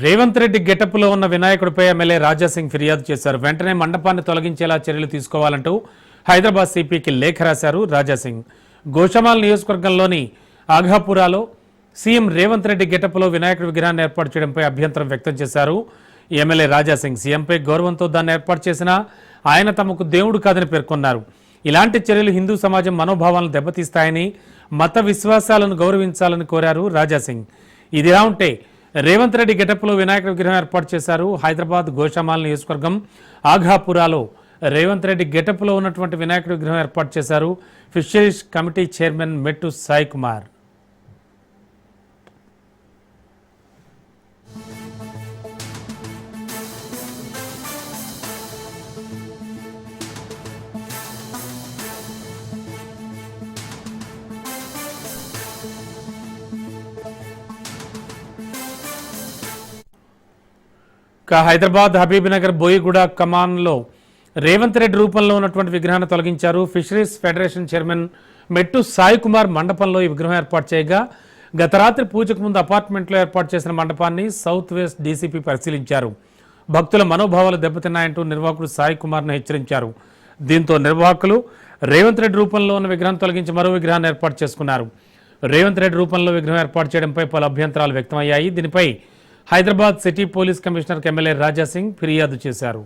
రేవంత్ రెడ్డి గెటప్లో ఉన్న వినాయకుడిపై ఎమ్మెల్యే రాజాసింగ్ ఫిర్యాదు చేశారు. వెంటనే మండపాన్ని తొలగించేలా చర్యలు తీసుకోవాలంటూ హైదరాబాద్ సిపికి లేఖ రాశారు రాజాసింగ్. గోషమాల్ నియోజకవర్గంలోని ఆఘాపురాలో సీఎం రేవంత్ రెడ్డి గెటప్లో వినాయకుడి విగ్రహాన్ని ఏర్పాటు చేయడంపై అభ్యంతరం వ్యక్తం చేశారు. ఎమ్మెల్యే రాజాసింగ్ సీఎంపై గౌరవంతో దాన్ని ఏర్పాటు చేసినా ఆయన తమకు దేవుడు కాదని పేర్కొన్నారు. ఇలాంటి చర్యలు హిందూ సమాజం మనోభావాలను దెబ్బతీస్తాయని, మత విశ్వాసాలను గౌరవించాలని కోరారు రాజాసింగ్. ఇదిలా ఉంటే రేవంత్ రెడ్డి గెటప్లో వినాయకుడి విగ్రహం ఏర్పాటు చేశారు. హైదరాబాద్ గోషామాల్ నియోజకవర్గం ఆఘాపురాలో రేవంత్ రెడ్డి గెటప్లో ఉన్నటువంటి వినాయకుడి విగ్రహం ఏర్పాటు చేశారు ఫిషరీస్ కమిటీ చైర్మన్ మెట్టు సాయి కుమార్. హైదరాబాద్ హబీబ్నగర్ బోయిగూడ కమాన్లో రేవంత్ రెడ్డి రూపంలో ఉన్నటువంటి విగ్రహాన్ని తొలగించారు. ఫిషరీస్ ఫెడరేషన్ చైర్మన్ మెట్టు సాయి కుమార్ మండపంలో ఈ విగ్రహం ఏర్పాటు చేయగా, గత రాత్రి పూజకు ముందు అపార్ట్మెంట్లో ఏర్పాటు చేసిన మండపాన్ని సౌత్ వెస్ట్ డీసీపీ పరిశీలించారు. భక్తుల మనోభావాలు దెబ్బతిన్నాయంటూ నిర్వాహకుడు సాయి కుమార్ను హెచ్చరించారు. దీంతో నిర్వాహకులు రేవంత్ రెడ్డి రూపంలో ఉన్న విగ్రహం తొలగించి మరో విగ్రహాన్ని ఏర్పాటు చేసుకున్నారు. రేవంత్ రెడ్డి రూపంలో విగ్రహం ఏర్పాటు చేయడంపై పలు అభ్యంతరాలు వ్యక్తమయ్యాయి. దీనిపై హైదరాబాద్ సిటీ పోలీస్ కమిషనర్కి ఎమ్మెల్యే రాజాసింగ్ ఫిర్యాదు చేశారు.